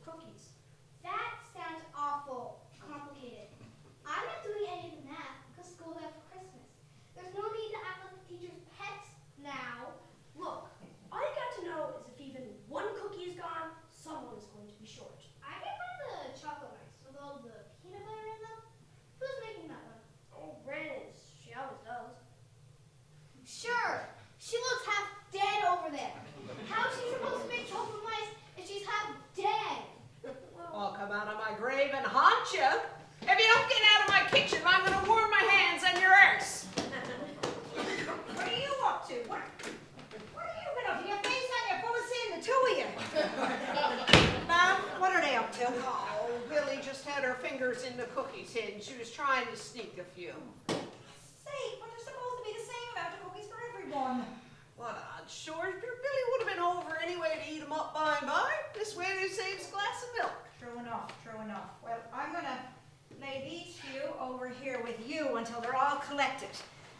cookies. That sounds awful complicated. I'm not doing any of the math because school's out for Christmas. There's no need to act like the teacher's pets now. Look, all you got to know is if even one cookie is gone, someone is going to be short. I get one of the chocolate mice with all the peanut butter in them. Who's making that one? Oh, Ren is. She always does. Sure. She looks half dead over there. How is she supposed to make chocolate mice if she's half dead? I'll come out of my grave and haunt you. If you don't get out of my kitchen, I'm going to warm my hands and your arse. What are you up to? What are you been up to? Your face on your phone seeing the two of you. Ma'am, what are they up to? Oh, Billy just had her fingers in the cookies hidden. She was trying to sneak a few. Say, but there's supposed to be the same amount of cookies for everyone. What odd short. Billy would have been over anyway to eat them up by and by. This way they saves a glass of milk. True enough, true enough. Well, I'm going to lay these few over here with you until they're all collected.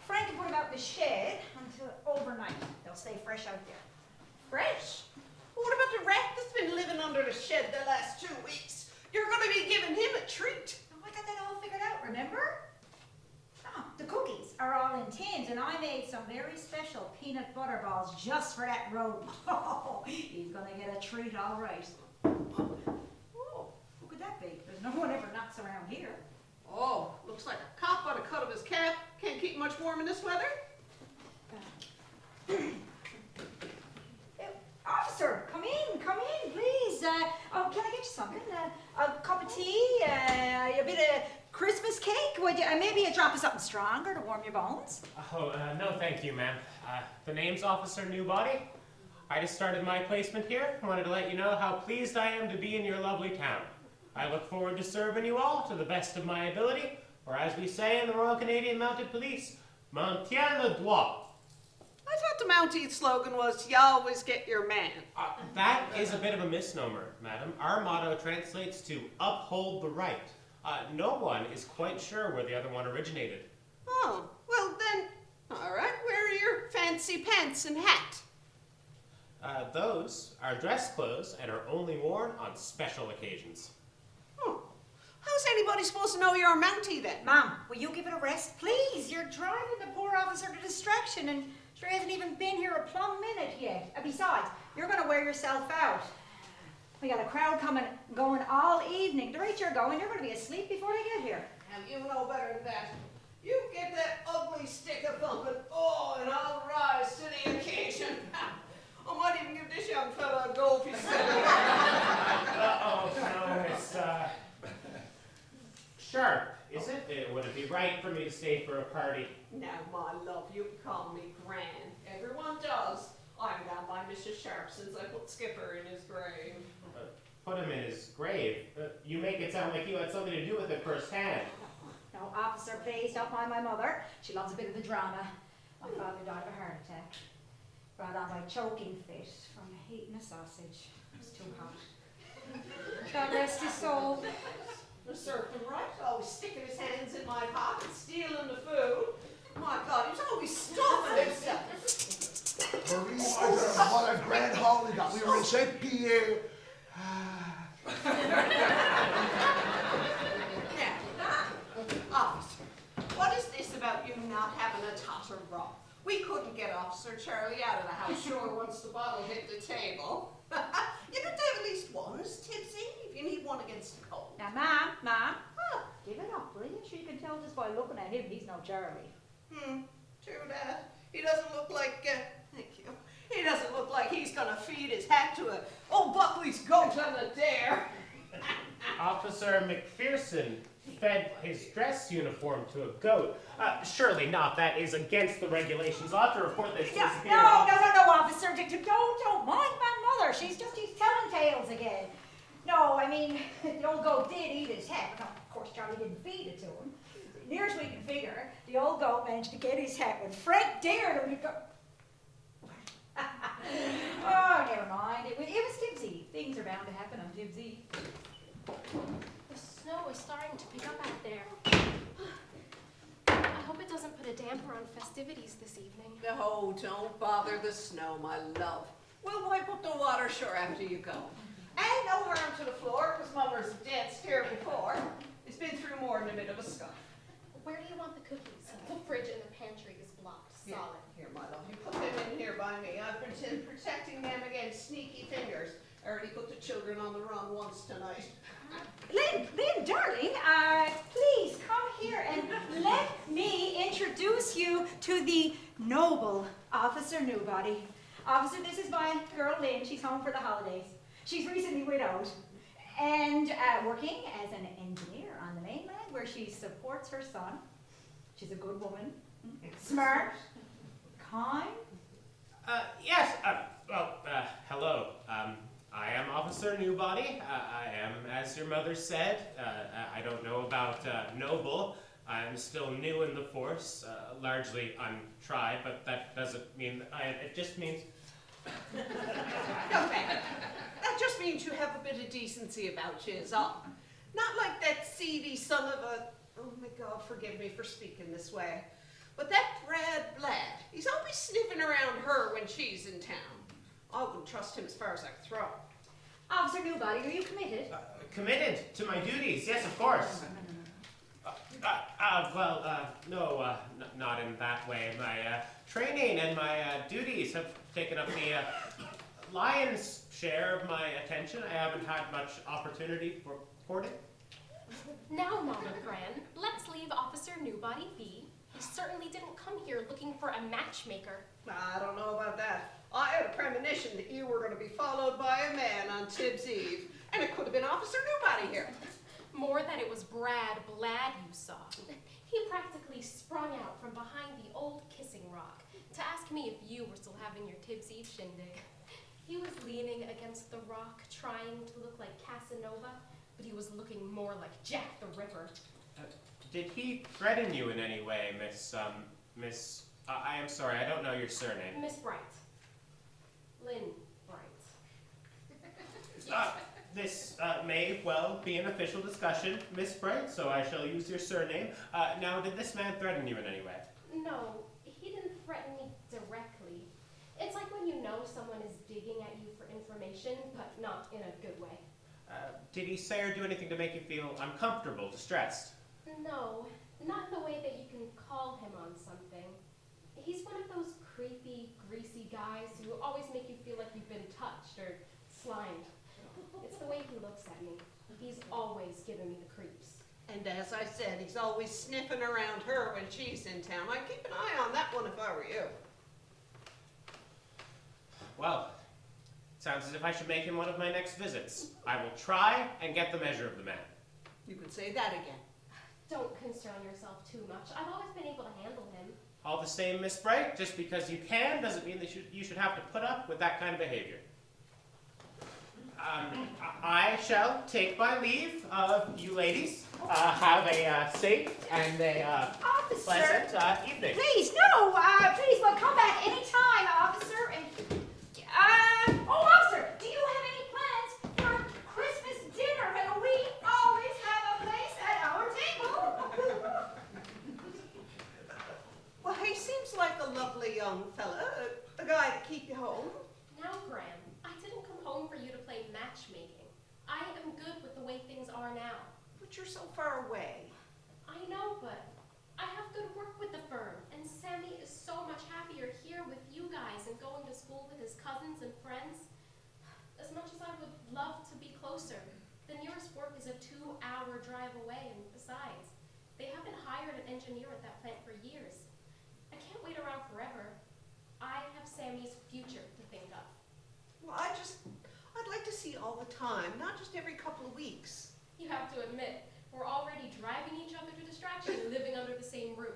Frank can put them out in the shed until overnight. They'll stay fresh out there. Fresh? What about the rat that's been living under the shed the last 2 weeks? You're going to be giving him a treat. Oh, I got that all figured out, remember? Oh, the cookies are all in tins, and I made some very special peanut butter balls just for that rodent. Oh, he's going to get a treat, all right. Oh, who could that be? There's no one ever knocks around here. Oh, looks like a cop by the cut of his cap. Can't keep much warm in this weather. Officer, come in, please. Oh, can I get you something? A cup of tea, a bit of Christmas cake? Would you, maybe a drop of something stronger to warm your bones? Oh, no thank you, ma'am. The name's Officer Newbody. I just started my placement here. Wanted to let you know how pleased I am to be in your lovely town. I look forward to serving you all to the best of my ability, or as we say in the Royal Canadian Mounted Police, maintien le droit. I thought the Mountie slogan was, you always get your man. That is a bit of a misnomer, madam. Our motto translates to uphold the right. No one is quite sure where the other one originated. Oh, well then, all right, where are your fancy pants and hat? Those are dress clothes and are only worn on special occasions. Oh, how's anybody supposed to know you're a Mountie then? Mom, will you give it a rest, please? You're driving the poor officer to distraction, and she hasn't even been here a plumb minute yet. Besides, you're going to wear yourself out. We got a crowd coming, going all evening. The rate you're going, you're going to be asleep before they get here. And you know better than that. You get that ugly stick of thumping, and I'll rise to the occasion. I might even give this young fella a go if he's still No, it's, sharp, is it? Would it be right for me to stay for a party? Now, my love, you can call me Gran. Everyone does. I'm down by Mrs. Sharp since I put Skipper in his grave. Put him in his grave? You make it sound like you had something to do with it firsthand. No, officer, please don't mind my mother. She loves a bit of the drama. My father died of a heart attack, brought on by choking fit from eating a sausage. It was too hot. God rest his soul. The served him right, always sticking his hands in my pocket, stealing the food. My God, he was always stuffing himself. Marie, what a grand haul we got. We were in St. Pierre. Now, officer, what is this about you not having a totter rock? We couldn't get Officer Charlie out of the house, sure, once the bottle hit the table. You'd have to have at least one as tipsy if you need one against the cold. Now, Mom, give it up, will you? Sure, you can tell just by looking at him, he's no Charlie. True that. He doesn't look like, thank you. He doesn't look like he's gonna feed his hat to a old Buckley's goat on the dare. Officer McPherson fed his dress uniform to a goat. Surely not. That is against the regulations. I'll have to report this to the superior officer. No, officer. Don't mind my mother. She's telling tales again. No, I mean, the old goat did eat his hat. But of course, Charlie didn't feed it to him. Near as we can figure, the old goat managed to get his hat when Frank dared him to go. Oh, never mind. It was tipsy. Things are bound to happen on tipsy. The snow is starting to pick up out there. I hope it doesn't put a damper on festivities this evening. No, don't bother the snow, my love. We'll wipe up the water sure after you go. And no harm to the floor. covers of debts here before. It's been through more than a bit of a scuff. Where do you want the cookies? The fridge in the pantry is blocked solid. Here, my love, you put them in here by me. I've been protecting them against sneaky fingers. I already put the children on the run once tonight. Lynn, darling, please come here and let me introduce you to the noble Officer Newbody. Officer, this is my girl Lynn. She's home for the holidays. She's recently widowed and working as an engineer on the mainland where she supports her son. She's a good woman, smart, kind. Yes, hello. I am Officer Newbody. I am, as your mother said, I don't know about noble. I'm still new in the force, largely untried, but that doesn't mean it just means... Young man, that just means you have a bit of decency about you is all. Not like that seedy son of a... Oh my God, forgive me for speaking this way. But that Brad Blatt, he's always sniffing around her when she's in town. I wouldn't trust him as far as I could throw. Officer Newbody, are you committed? Committed to my duties, yes, of course. No, not in that way. My training and my duties have taken up the lion's share of my attention. I haven't had much opportunity for courting. Now, Mama Gran, let's leave Officer Newbody be. He certainly didn't come here looking for a matchmaker. I don't know about that. I had a premonition that you were going to be followed by a man on Tibbs' Eve, and it could have been Officer Newbody here. More that it was Brad Blatt you saw. He practically sprung out from behind the old kissing rock to ask me if you were still having your Tibbs' Eve shindig. He was leaning against the rock, trying to look like Casanova, but he was looking more like Jack the Ripper. Did he threaten you in any way, Miss... I am sorry, I don't know your surname. Miss Bright. Lynn Bright. This may well be an official discussion, Miss Bright, so I shall use your surname. Now, did this man threaten you in any way? No, he didn't threaten me directly. It's like when you know someone is digging at you for information, but not in a good way. Did he say or do anything to make you feel uncomfortable, distressed? No, not in the way that you can call him on something. He's one of those creepy, greasy guys who always make you feel like you've been touched or slimed. It's the way he looks at me. He's always giving me the creeps. And as I said, he's always sniffing around her when she's in town. I'd keep an eye on that one if I were you. Well, sounds as if I should make him one of my next visits. I will try and get the measure of the man. You could say that again. Don't concern yourself too much. I've always been able to handle him. All the same, Miss Bright, just because you can doesn't mean that you should have to put up with that kind of behavior. I shall take my leave of you ladies. Have a safe and a pleasant evening. Please, no, please, well, come back anytime, officer. And, officer, do you have any plans for Christmas dinner? And we always have a place at our table. Well, he seems like a lovely young fella, a guy to keep you home. Now, Graham, I didn't come home for you to play matchmaking. I am good with the way things are now. But you're so far away. I know, but I have good work with the firm, and Sammy is so much happier here with you guys and going to school with his cousins and friends. As much as I would love to be closer, the nearest work is a 2-hour drive away, and besides, they haven't hired an engineer at that plant for years. I can't wait around forever. I have Sammy's future to think of. Well, I'd like to see all the time, not just every couple of weeks. You have to admit, we're already driving each other to distraction living under the same roof.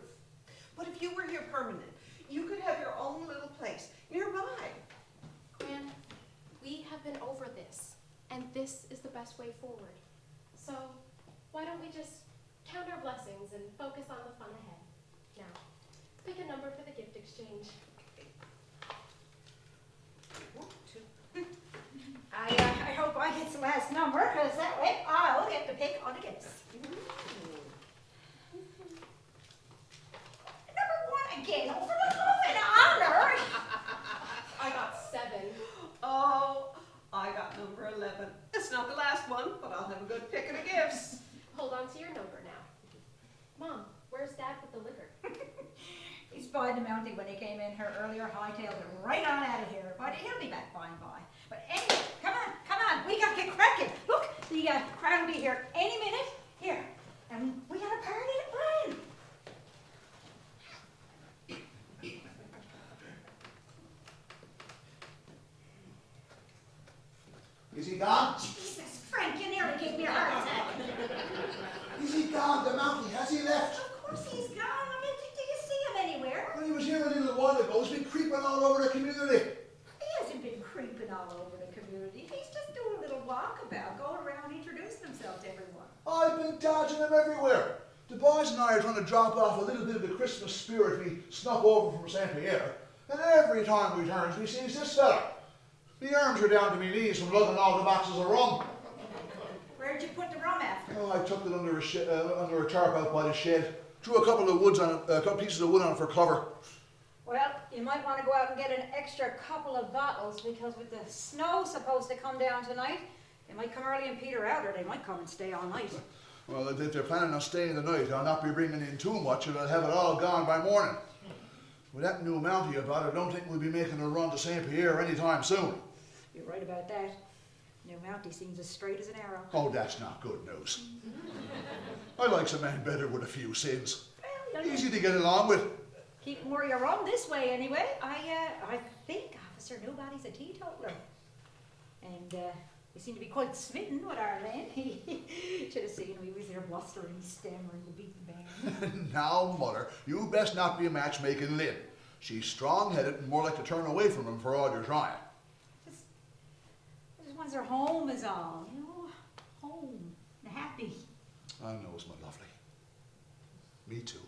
But if you were here permanent, you could have your own little place nearby. Gran, we have been over this, and this is the best way forward. So, why don't we just count our blessings and focus on the fun ahead? Now, pick a number for the gift exchange. 1, 2. I hope I get the last number, because that way I'll get to pick all the gifts. Number 1 again, for the love and honor. I got 7. Oh, I got number 11. It's not the last last one, but I'll have a good pick of the gifts. Hold on to your number now. Mom, where's Dad with the liquor? He's by the mountain when he came in here earlier, hightailed it right on out of here. But he'll be back by and by. But anyway, come on, we gotta get cracking. Look, the crowd will be here any minute. Here, and we got a party to plan. Is he gone? Jesus, Frank, you nearly gave me a heart attack. Is he gone, the mountie? Has he left? Of course he's gone. I mean, do you see him anywhere? Well, he was here a little while ago. He's been creeping all over the community. He hasn't been creeping all over the community. He's just doing a little walkabout, going around introducing himself to everyone. I've been dodging him everywhere. The boys and I are trying to drop off a little bit of the Christmas spirit we snuck over from St. Pierre. And every time we turns, we sees this fella. The arms are down to me knees from lugging all the boxes of rum. Where'd you put the rum after? Oh, I tucked it under a tarp out by the shed. Threw a couple of pieces of wood on it for cover. Well, you might want to go out and get an extra couple of bottles because with the snow supposed to come down tonight, they might come early and peter out, or they might come and stay all night. Well, if they're planning on staying the night, I'll not be bringing in too much, and I'll have it all gone by morning. With that new mountie about it, I don't think we'll be making a run to St. Pierre anytime soon. You're right about that. New mountie seems as straight as an arrow. Oh, that's not good news. I likes a man better with a few sins. Well, Easy to get along with. keep more of your rum this way anyway. I think Officer Nobody's a teetotaler. And he seemed to be quite smitten with our land. He should have seen him. He was there blustering, stammering to beat the band. Now, Mother, you best not be a matchmaking Lynn. She's strong-headed and more like to turn away from him for all you're trying. Just wants her home is all, you know? Home. And happy. I know, it's my lovely. Me too.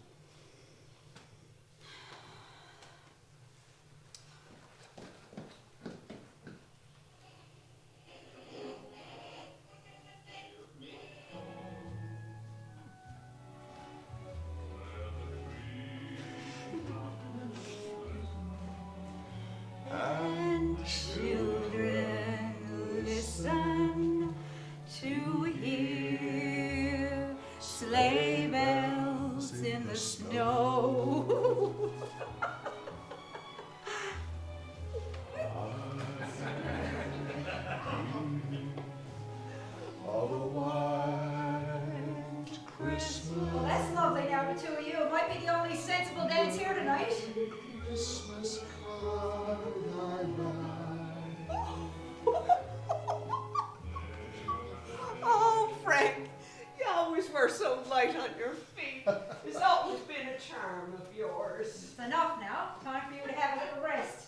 And children listen to hear sleigh bells in the snow. Of a white Christmas. Well, that's lovely now, the two of you. It might be the only sensible dance here tonight. Christmas card I write. Oh, Frank, you always were so light on your feet. It's always been a charm of yours. It's enough now. Time for you to have a little rest.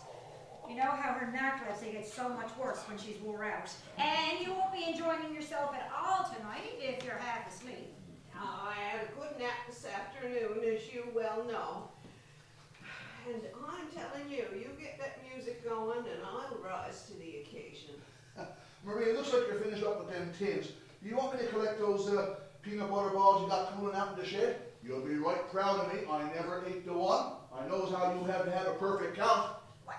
You know how her narcolepsy gets so much worse when she's wore out. And you won't be enjoying yourself at all tonight if you're half asleep. I had a good nap this afternoon, as you well know. And I'm telling you, you get that music going and I'll rise to the occasion. Marie, it looks like you're finished up with them tins. Do you want me to collect those peanut butter balls you got cooling out in the shed? You'll be right proud of me. I never ate the one. I knows how you have to have a perfect count. What?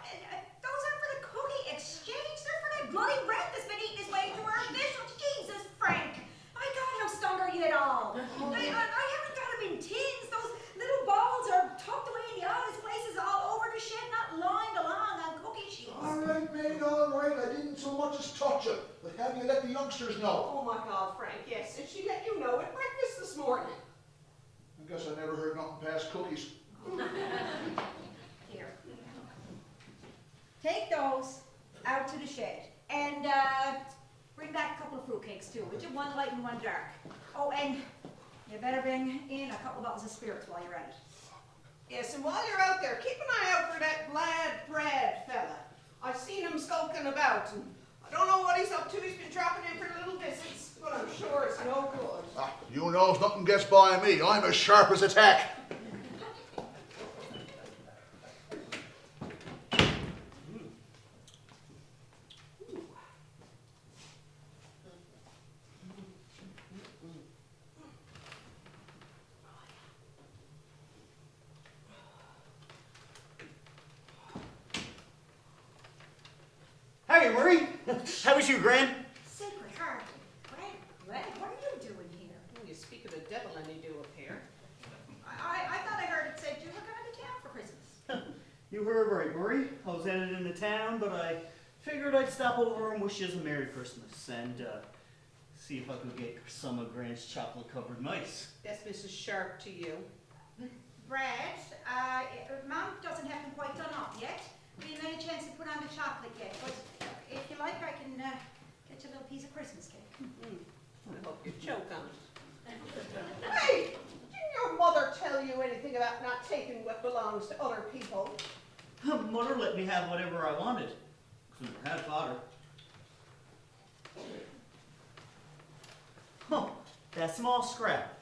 Those are for the cookie exchange. They're for that bloody rat that's been eating his way through our official. Jesus, Frank. My God, how stung are you at all? I haven't got them in tins. Those little balls are tucked away in the oddest places all over the shed, not lined along on cookie sheets. All right, mate, all right. I didn't so much as touch it. But have you let the youngsters know? Oh my God, Frank, yes. And she let you know at breakfast this morning. I guess I never heard nothing past cookies. Here. Take those out to the shed. And bring back a couple of fruitcakes too, would you? One light and one dark. Oh, and you better bring in a couple of bottles of spirits while you're at it. Yes, and while you're out there, keep an eye out for that lad Brad fella. I've seen him skulking about, and I don't know what he's up to. He's been dropping in for little visits, but I'm sure it's no good. Ah, you knows nothing gets by me. I'm as sharp as a tack. Hey, Marie. How was you, Gran? Sacred heart. Well, You heard right, Murray. I was headed into town, but I figured I'd stop over and wish you a Merry Christmas and see if I could get some of Grant's chocolate-covered mice. That's Mrs. Sharp to you. Brad, Mom doesn't have them quite done up yet. We haven't had a chance to put on the chocolate yet, but if you like, I can get you a little piece of Christmas cake. I hope you choke on it. Hey, didn't your mother tell you anything about not taking what belongs to other people? Mother let me have whatever I wanted. Never had father. Huh, that small scrap.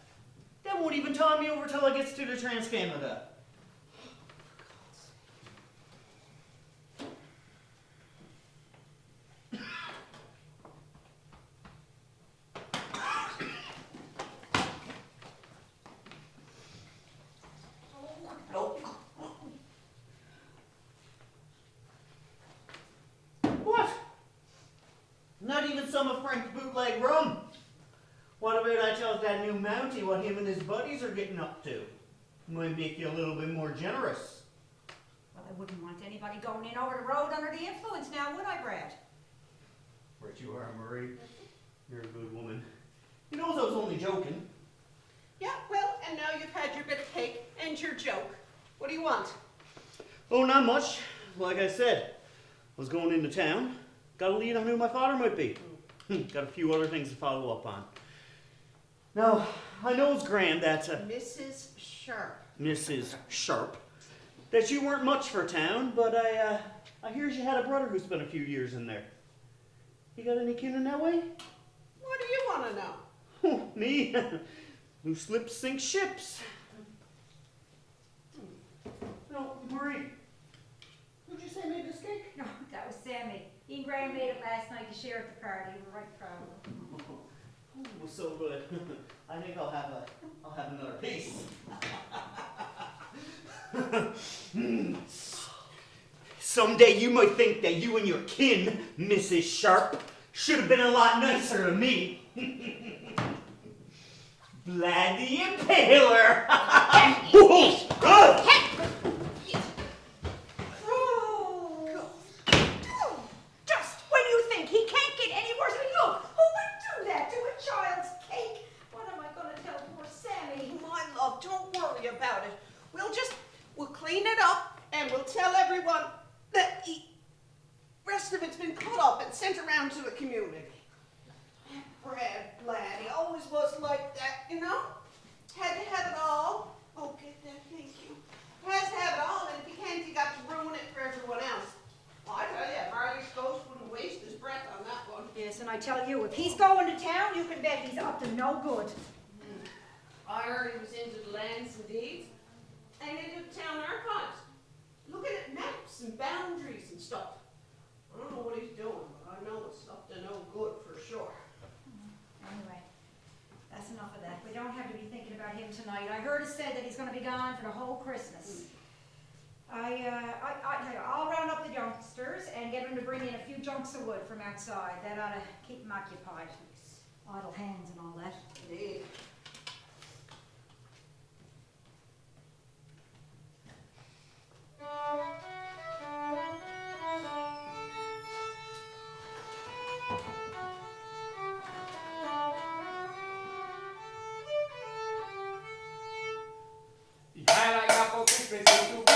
That won't even tie me over till I gets to the Trans-Canada. What? Not even some of Frank's bootleg rum. What about I tell that new Mountie what him and his buddies are getting up to? Might make you a little bit more generous. Well, I wouldn't want anybody going in over the road under the influence now, would I, Brad? Right you are, Murray. You're a good woman. He knows I was only joking. Yeah, well, and now you've had your bit of cake and your joke. What do you want? Oh, not much. Like I said, I was going into town. Got a lead on who my father might be. Got a few other things to follow up on. Now, I know it's grand that Mrs. Sharp. Mrs. Sharp, that you weren't much for town, but I hears you had a brother who spent a few years in there. You got any kin in that way? What do you want to know? Oh, me? Who slips sinks ships. No, Marie. Who'd you say made this cake? No, that was Sammy. He and Graham made it last night to share at the party. We were right proud of him. Oh, it was so good. I think I'll have another piece. Someday you might think that you and your kin, Mrs. Sharp, should have been a lot nicer to me. Vlad the Impaler! Just when you think he can't get any worse, I mean, look, who would do that to a child's cake? What am I going to tell poor Sammy? My love, don't worry about it. We'll clean it up and we'll tell everyone that the rest of it's been cut up and sent around to the community. Brad, lad, he always was like that, you know? Had to have it all. Oh, get that, thank you. Has to have it all, and if he can't, he got to ruin it for everyone else. Well, I tell you, Marley's ghost wouldn't waste his breath on that one. Yes, and I tell you, if he's going to town, you can bet he's up to no good. I heard he was into the lands and deeds and into the town archives, looking at maps and boundaries and stuff. I don't know what he's doing, but I know it's up to no good for sure. Anyway, that's enough of that. We don't have to be thinking about him tonight. I heard it said that he's going to be gone for the whole Christmas. I'll round up the youngsters and get them to bring in a few chunks of wood from outside. That ought to keep them occupied. Idle hands and all that. Indeed. The highlight apple Christmas is to be.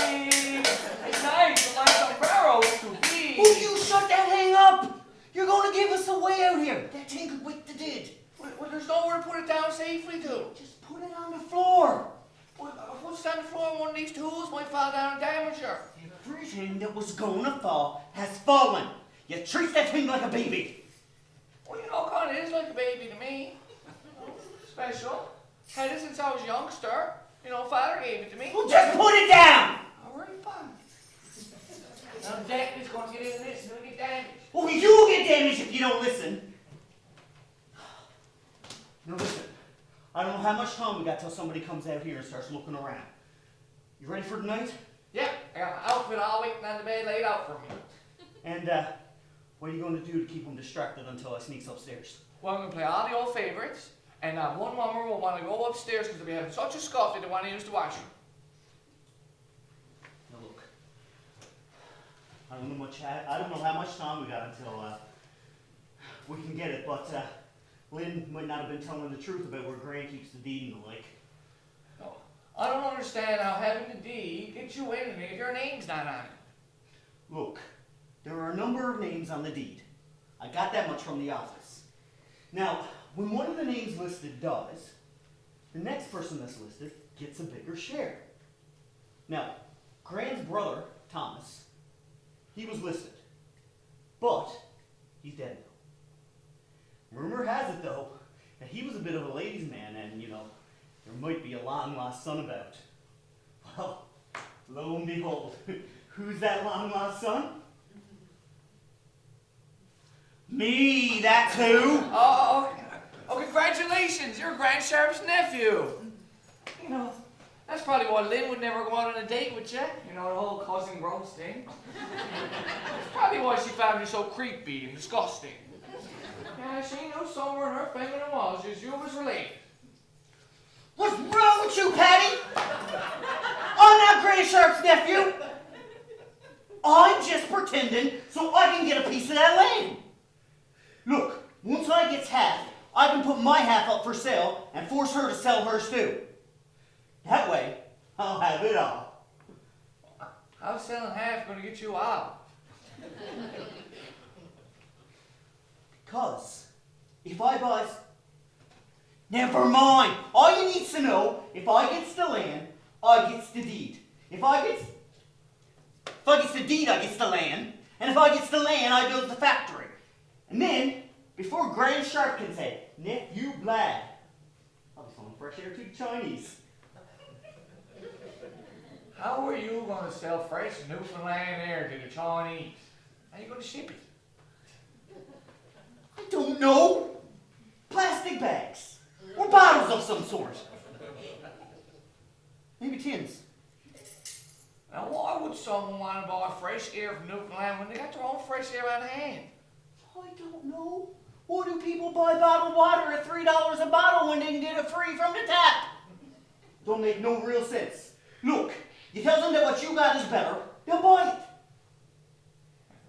It's nice, but my sombrero is to be. Will you shut that hang up? You're going to give us away out here. That thing could wake the dead. Well, there's nowhere to put it down safely to. Just put it on the floor. Well, what's on the floor of one of these tools might fall down and damage her. Everything that was going to fall has fallen. You treat that thing like a baby. Well, you know, Con, it is like a baby to me. Special. Had it since I was a youngster. You know, Father gave it to me. Well, just put it down. All right, fine. Now the deck is going to get in this and it'll get damaged. Well, you'll get damaged if you don't listen. Now listen, I don't know how much time we got till somebody comes out here and starts looking around. You ready for tonight? Yeah, I got my outfit all waiting on the bed laid out for me. And what are you going to do to keep them distracted until I sneaks upstairs? Well, I'm going to play all the old favorites, and one mama will want to go upstairs because they'll be having such a scuff that they want to use the washroom. Now look, I don't know how much time we got until we can get it, but Lynn might not have been telling the truth about where Gran keeps the deed and the like. No, I don't understand how having the deed gets you in if your name's not on it. Look, there are a number of names on the deed. I got that much from the office. Now, when one of the names listed dies, the next person that's listed gets a bigger share. Now, Gran's brother, Thomas, he was listed, but he's dead now. Rumor has it, though, that he was a bit of a ladies' man and, there might be a long-lost son about. Well, lo and behold, who's that long-lost son? Me, that's who! Oh, congratulations, you're Grand Sheriff's nephew. That's probably why Lynn would never go out on a date with you. The whole cousin Rose thing. That's probably why she found you so creepy and disgusting. Yeah, she knew somewhere in her feminine walls just you was related. What's wrong with you, Patty? I'm not Grand Sheriff's nephew. I'm just pretending so I can get a piece of that land. Look, once I get half, I can put my half up for sale and force her to sell hers too. That way, I'll have it all. How's selling half going to get you out? Because if I buys... Never mind. All you need to know, if I gets the land, I gets the deed. If I gets the deed, I gets the land. And if I gets the land, I build the factory. And then, before Grand Sharp can say, nephew Blad, I'll be selling fresh air to the Chinese. How are you going to sell fresh Newfoundland air to the Chinese? How are you going to ship it? I don't know. Plastic bags. Or bottles of some sort. Maybe tins. Now, why would someone want to buy fresh air from Newfoundland when they got their own fresh air on hand? I don't know. Why do people buy bottled water at $3 a bottle when they can get it free from the tap? Don't make no real sense. Look, you tell them that what you got is better, they'll buy it.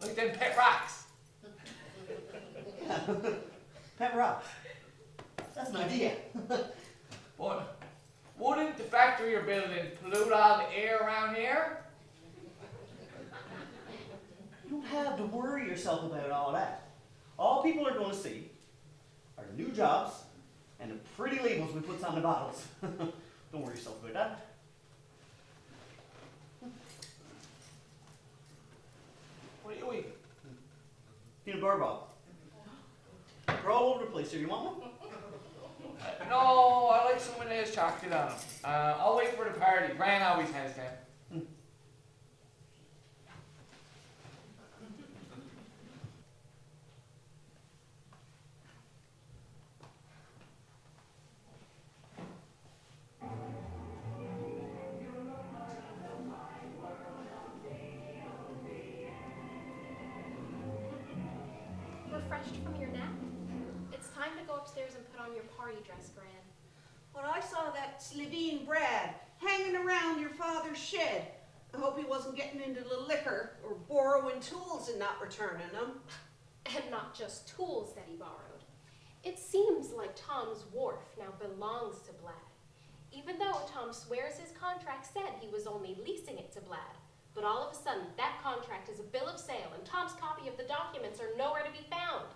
Like them pet rocks. Pet rock. That's an idea. But wouldn't the factory you're building pollute all the air around here? You don't have to worry yourself about all that. All people are going to see are the new jobs and the pretty labels we put on the bottles. Don't worry yourself about that. What are you eating? Peanut butter ball. They're all over the place here. You want one? No, I like some of those chocolate on them. I'll wait for the party. Gran always has them. Refreshed from your nap? It's time to go upstairs and put on your party dress, Gran. When I saw that Slovene Brad hanging around your father's shed, I hope he wasn't getting into the liquor or borrowing tools and not returning them. And not just tools that he borrowed. It seems like Tom's wharf now belongs to Blad. Even though Tom swears his contract said he was only leasing it to Blad. But all of a sudden, that contract is a bill of sale, and Tom's copy of the documents are nowhere to be found.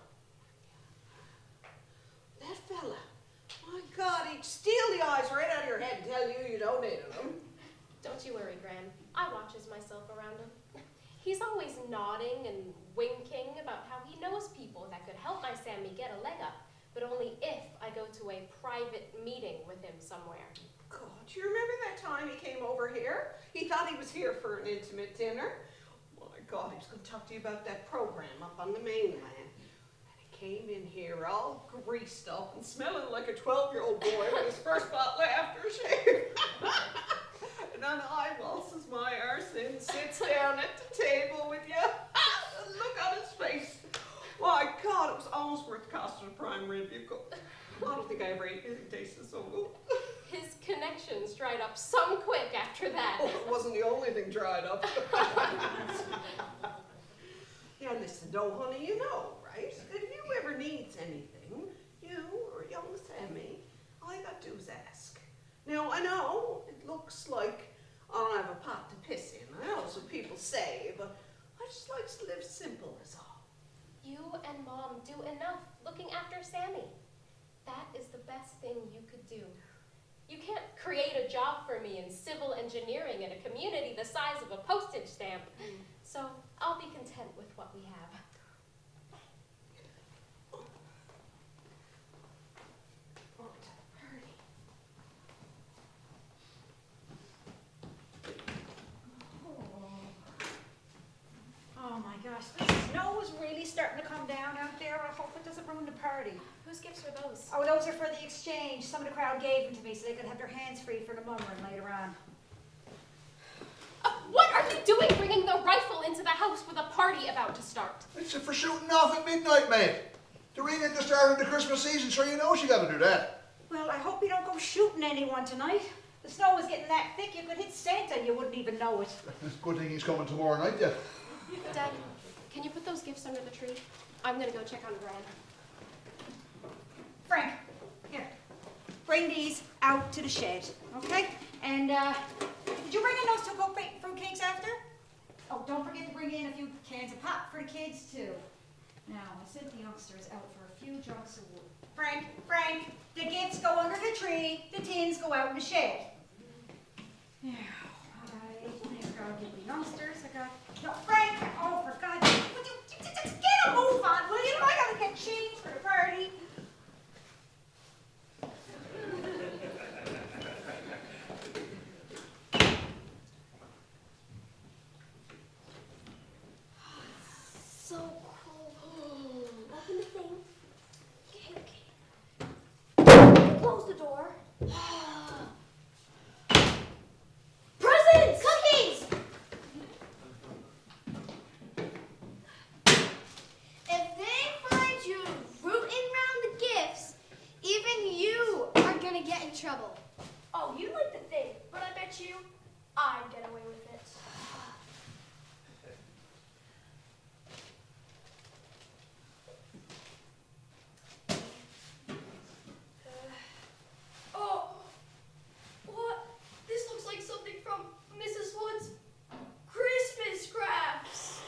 That fella, my God, he'd steal the eyes right out of your head and tell you you donated them. Don't you worry, Gran. I watches myself around him. He's always nodding and winking about how he knows people that could help my Sammy get a leg up, but only if I go to a private meeting with him somewhere. God, do you remember that time he came over here? He thought he was here for an intimate dinner. My God, he was going to talk to you about that program up on the mainland. And he came in here all greased up and smelling like a 12-year-old boy with his first bottle of aftershave. And then I waltzes my arse in, sits down at the table with you. Look on his face. My God, it was almost worth the cost of a prime rib. I don't think I ever ate anything tasted so good. His connections dried up some quick after that. Oh, it wasn't the only thing dried up. listen, though, honey, you know, right? If you ever needs anything, you or young Sammy, all you got to do is ask. Now, I know it looks like I don't have a pot to piss in. I know that's what people say, but I just like to live simple is all. You and Mom do enough looking after Sammy. That is the best thing you could do. You can't create a job for me in civil engineering in a community the size of a postage stamp. So I'll be content with what we have. Oh my gosh, the snow is really starting to come down out there. I hope it doesn't ruin the party. Whose gifts are those? Oh, those are for the exchange. Some of the crowd gave them to me so they could have their hands free for the mummering later on. What are you doing bringing the rifle into the house with a party about to start? It's for shooting off at midnight, mate. To ring at the start of the Christmas season, sure you know she got to do that. Well, I hope you don't go shooting anyone tonight. The snow is getting that thick you could hit Santa and you wouldn't even know it. It's a good thing he's coming tomorrow night, yeah. Dad, can you put those gifts under the tree? I'm gonna go check on Gran. Frank, here. Bring these out to the shed, okay? And, did you bring in those 2 fruit cakes after? Oh, don't forget to bring in a few cans of pop for the kids, too. Now, I sent the youngsters out for a few jugs of wood. Frank, the gifts go under the tree, the tins go out in the shed. Now, I'll give the youngsters, no, Frank, oh, for God's sake, would you just get a move on, will you? I gotta get changed for the party. So cool. Open the thing. Okay. Close the door. Presents! Cookies! If they find you rooting around the gifts, even you are gonna get in trouble. Oh, you like the thing, but I bet you I'd get away with it. Oh, what? This looks like something from Mrs. Wood's Christmas crafts.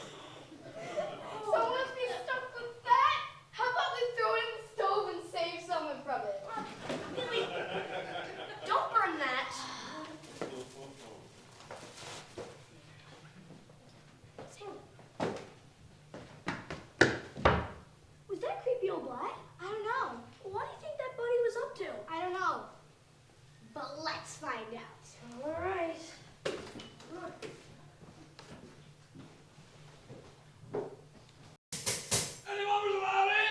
Someone must be stuck with that. How about we throw it in the stove and save someone from it? Billy, don't burn that. Sam. Was that creepy old black? I don't know. What do you think that buddy was up to? I don't know. But let's find out. All right. Anyone was allowed in?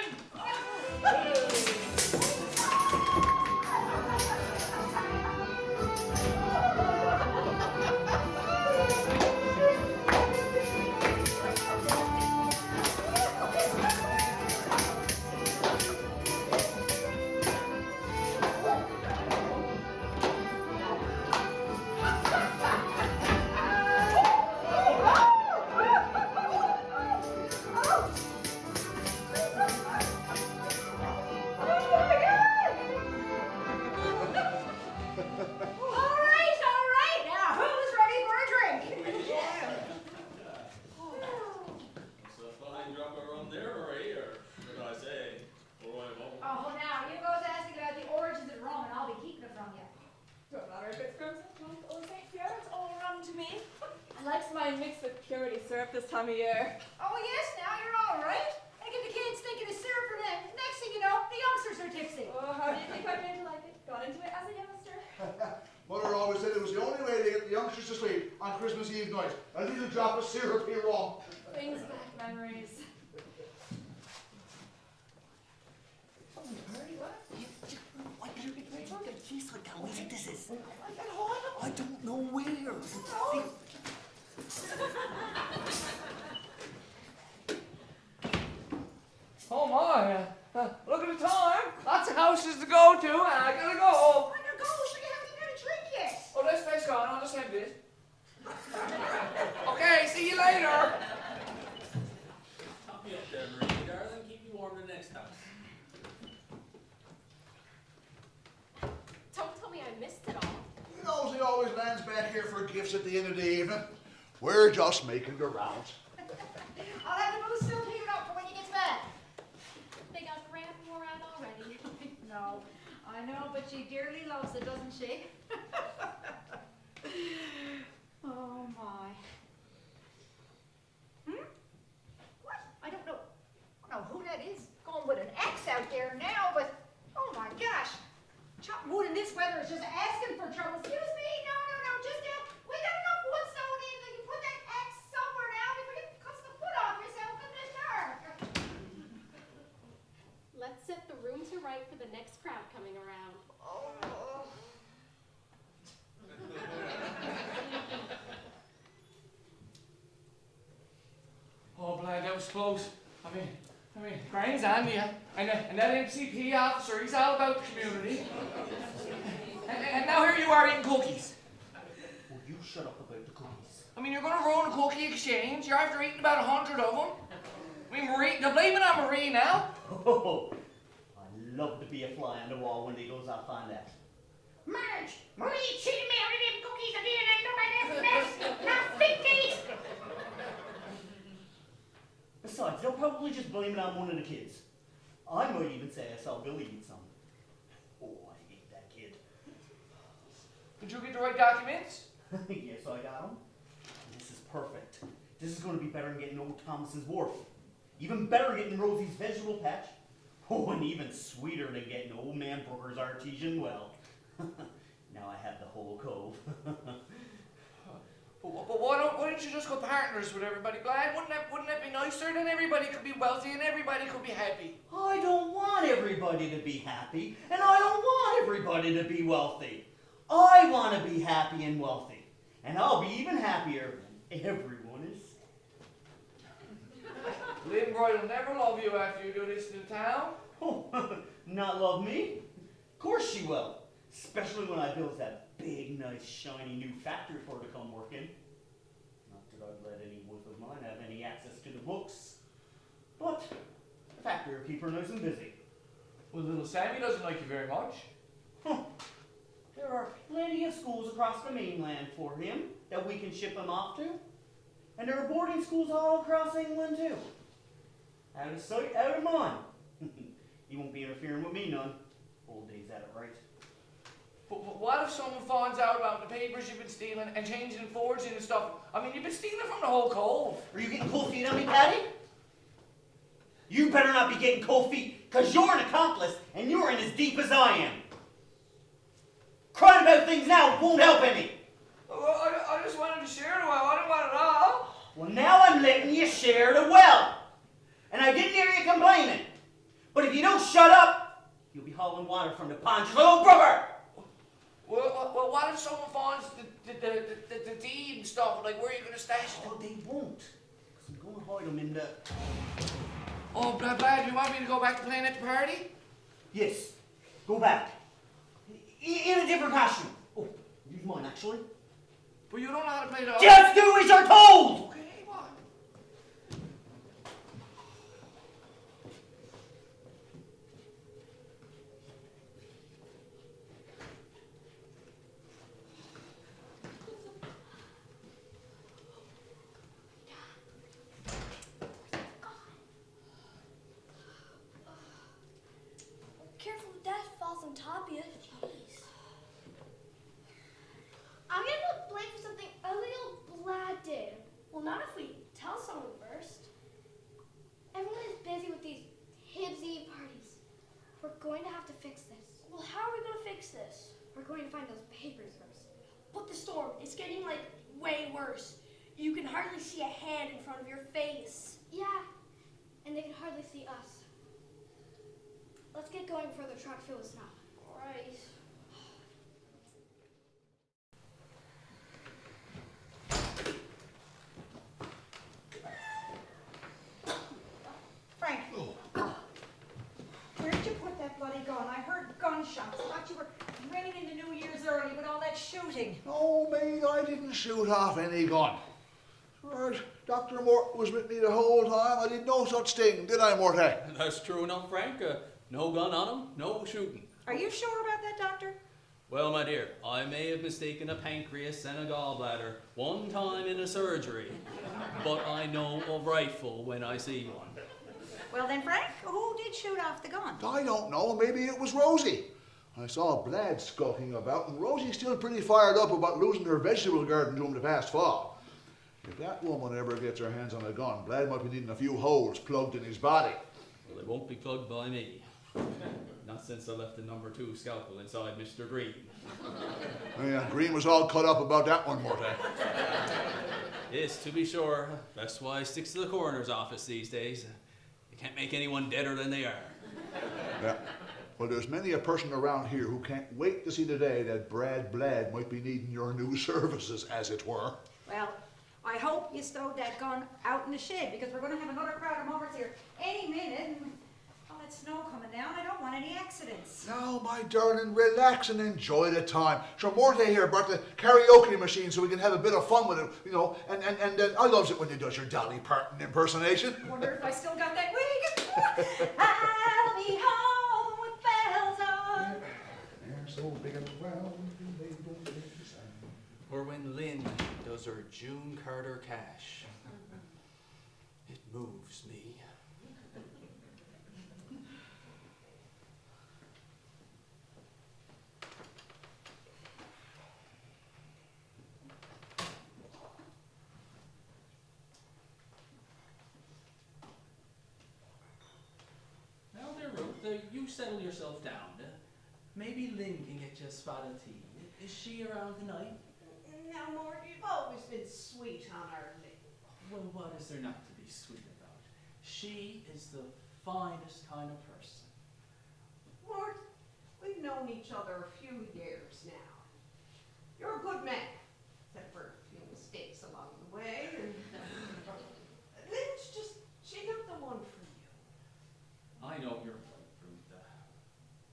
All right. Now, who's ready for a drink? It's a fine drop of rum there, Marie, or should I say, or I won't. Oh, now, you go asking about the origins of rum, and I'll be keeping it from you. Don't matter if it's from Old St. Pierre, it's all rum to me. I like mine mixed with purity syrup this time of year. Oh, yes, now you're all right. I get the kids thinking of syrup for them. Next thing you know, the youngsters are tipsy. Oh, how do you think I came to like it? Got into it as a youngster. Mother always said it was the only way to get the youngsters to sleep on Christmas Eve night. A little drop of syrupy rum. Brings back memories. Why better get ready? Jeez, I can't wait. This is. I don't know where. Oh my, look at the time. Lots of houses to go to, and I gotta go. On your gosh, you haven't even had a drink yet. Oh, let's face gone on the same bit. Okay, see you later. always lands back here for gifts at the end of the evening. We're just making the rounds. I'll have the booze still cleared up for when you get back. They got Grant wore out already. No, I know, but she dearly loves it, doesn't she? Oh my. What? I don't know who that is going with an axe out there now, but oh my gosh. Chopping wood in this weather is just asking for trouble. Excuse me, no, just we got enough wood stone in that you put that axe somewhere now before you cut the foot off yourself in the dark. Let's set the room to right for the next crowd coming around. Oh. Oh, Blad, that was close. I mean, Granny's on you. And that MCP officer, he's all about the community. And now here you are eating cookies. Will you shut up about the cookies? I mean, you're going to ruin the cookie exchange. You're after eating about 100 of them. I mean, Marie, they're blaming on Marie now. Oh, I'd love to be a fly on the wall when they goes off on that. Marge, Marie cheated me out of them cookies again. I know my next mess. Not 50. Besides, they'll probably just blame it on one of the kids. I might even say I saw Billy eat some. Oh, I hate that kid. Did you get the right documents? Yes, I got them. This is perfect. This is going to be better than getting old Thomas's wharf. Even better than getting Rosie's vegetable patch. Oh, and even sweeter than getting old man Brooker's artesian well. Now I have the whole cove. But why don't you just go partners with everybody, Glad? Wouldn't that be nicer? Then everybody could be wealthy and everybody could be happy. I don't want everybody to be happy, and I don't want everybody to be wealthy. I want to be happy and wealthy, and I'll be even happier when everyone is. Lynn Roy will never love you after you do this in the town. Oh, not love me? Of course she will. Especially when I build that big, nice, shiny new factory for her to come work in. Not that I'd let any wolf of mine have any access to the books. But the factory will keep her nice and busy. Well, little Sammy doesn't like you very much. There are plenty of schools across the mainland for him that we can ship him off to. And there are boarding schools all across England too. Out of sight, out of mind. He won't be interfering with me none. Old days at it right. But what if someone finds out about the papers you've been stealing and changing and forging and stuff? I mean, you've been stealing from the whole cove. Are you getting cold feet on me, Patty? You better not be getting cold feet, because you're an accomplice, and you're in as deep as I am. Crying about things now won't help any. Well, I just wanted to share the well. I didn't want it all. Well, now I'm letting you share the well. And I didn't hear you complaining. But if you don't shut up, you'll be hauling water from the pond just like old brother. Well, what if someone finds the deed and stuff? Like, where are you going to stash it? Oh, they won't. Because I'm going to hide them in the... Oh, Blad, you want me to go back to playing at the party? Yes, go back. In a different costume. Oh, use mine, actually. But you don't know how to play the... Just do as you're told! Okay, what? Careful, Dad falls on top of you. Jeez. I'm gonna put blame for something a little Blad did. Well, not if we tell someone first. Everyone is busy with these Hibbs Eve parties. We're going to have to fix this. Well, how are we gonna fix this? We're going to find those papers first. But the storm, it's getting like way worse. You can hardly see a hand in front of your face. Yeah, and they can hardly see us. Let's get going before the truck fills with snow. All right. Frank. Where did you put that bloody gun? I heard gunshots. I thought you were running into New Year's early with all that shooting. No, mate, I didn't shoot off any gun. Right, Dr. Morton was with me the whole time. I did no such thing, did I, Morton? That's true enough, Frank. No gun on him, no shooting. Are you sure about that, Doctor? Well, my dear, I may have mistaken a pancreas and a gallbladder one time in a surgery, but I know a rifle when I see one. Well then, Frank, who did shoot off the gun? I don't know. Maybe it was Rosie. I saw Blad skulking about, and Rosie's still pretty fired up about losing her vegetable garden to him the past fall. If that woman ever gets her hands on a gun, Blad might be needing a few holes plugged in his body. Well, they won't be plugged by me. Not since I left the number 2 scalpel inside Mr. Green. Oh, yeah, Green was all cut up about that one, Morty. Yes, to be sure. That's why I stick to the coroner's office these days. You can't make anyone deader than they are. Yeah. Well, there's many a person around here who can't wait to see the day that Brad Blad might be needing your new services, as it were. Well, I hope you stowed that gun out in the shed, because we're going to have another crowd of mummers here any minute, and all that snow coming down, I don't want any accidents. Now, my darling, relax and enjoy the time. Sure, Morty here brought the karaoke machine so we can have a bit of fun with it, you know, and I loves it when you does your Dolly Parton impersonation. Wonder if I still got that wig. I'll be home with bells on. They're so big and round, they don't make a sound. Or when Lynn does her June Carter cash. It moves me. Now, dear Ruth, you settle yourself down. Maybe Lynn can get you a spot of tea. Is she around tonight? Now, Mort, you've always been sweet on our Lynn. Well, what is there not to be sweet about? She is the finest kind of person. Mort, we've known each other a few years now. You're a good man, except for a few mistakes along the way. And Lynn's just, she's not the one for you. I know you're right, Ruth.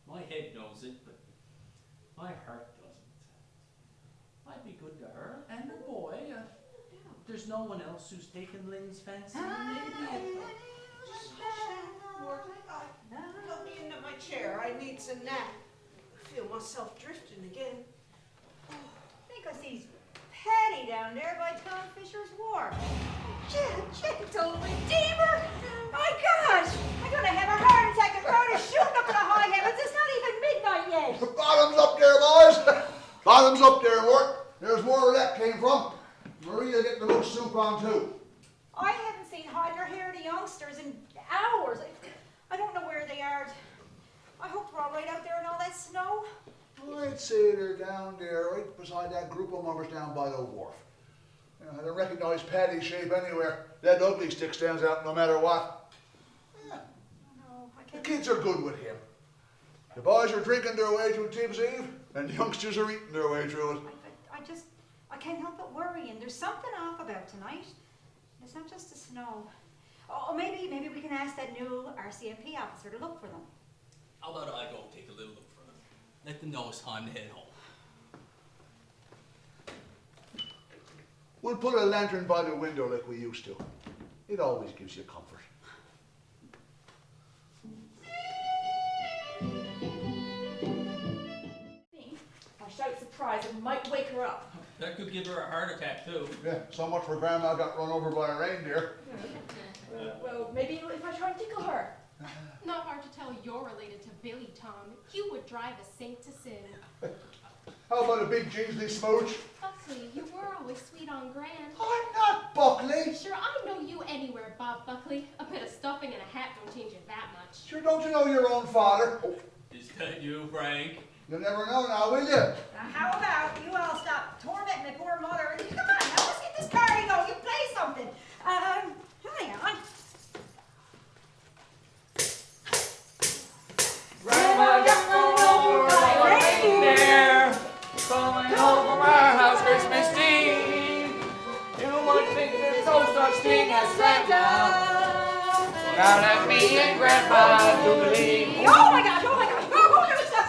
My head knows it, but my heart doesn't. I'd be good to her and her boy. There's no one else who's taken Lynn's fancy. Mort, help me into my chair. I need some nap. I feel myself drifting again. Because he's Patty down there by Tom Fisher's Wharf. Gentle Redeemer! My gosh! I'm gonna have a heart attack. The crowd is shooting up to the high heavens. It's not even midnight yet. Bottoms up there, boys! Bottoms up there, Mort. There's more where that came from. Maria getting the moose soup on, too. I haven't seen hard-haired youngsters in hours. I don't know where they are. I hope they're all right out there in all that snow. I'd say they're down there, right beside that group of mummers down by the wharf. You know, I don't recognize Paddy's shape anywhere. That ugly stick stands out no matter what. Yeah. No, I The can't. kids are good with him. The boys are drinking their way through Tibbs Eve, and the youngsters are eating their way through it. I can't help but worrying. There's something off about tonight. It's not just the snow. Oh, maybe we can ask that new RCMP officer to look for them. How about I go take a little look for them? Let them know it's time to head home. We'll put a lantern by the window like we used to. It always gives you comfort. I shout surprise, it might wake her up. That could give her a heart attack, too. Yeah, so much for Grandma got run over by a reindeer. Well, maybe if I try and tickle her. Not hard to tell you're related to Billy, Tom. He would drive a saint to sin. How about a big Kingsley smooch? Buckley, you were always sweet on Gran. I'm not Buckley. Sure, I know you anywhere, Bob Buckley. A bit of stuffing and a hat don't change it that much. Sure, don't you know your own father? Oh, Is that you, Frank? you'll never know now, will you? Now, how about you all stop tormenting the poor mother? And come on, now let's get this party going. You play something. Hang on. Grandma got run over by a reindeer, coming home from our house Christmas Eve. You might think there's no such thing as Santa. Now let me and Grandpa do believe. Oh my gosh, oh my gosh. Oh, no, stop.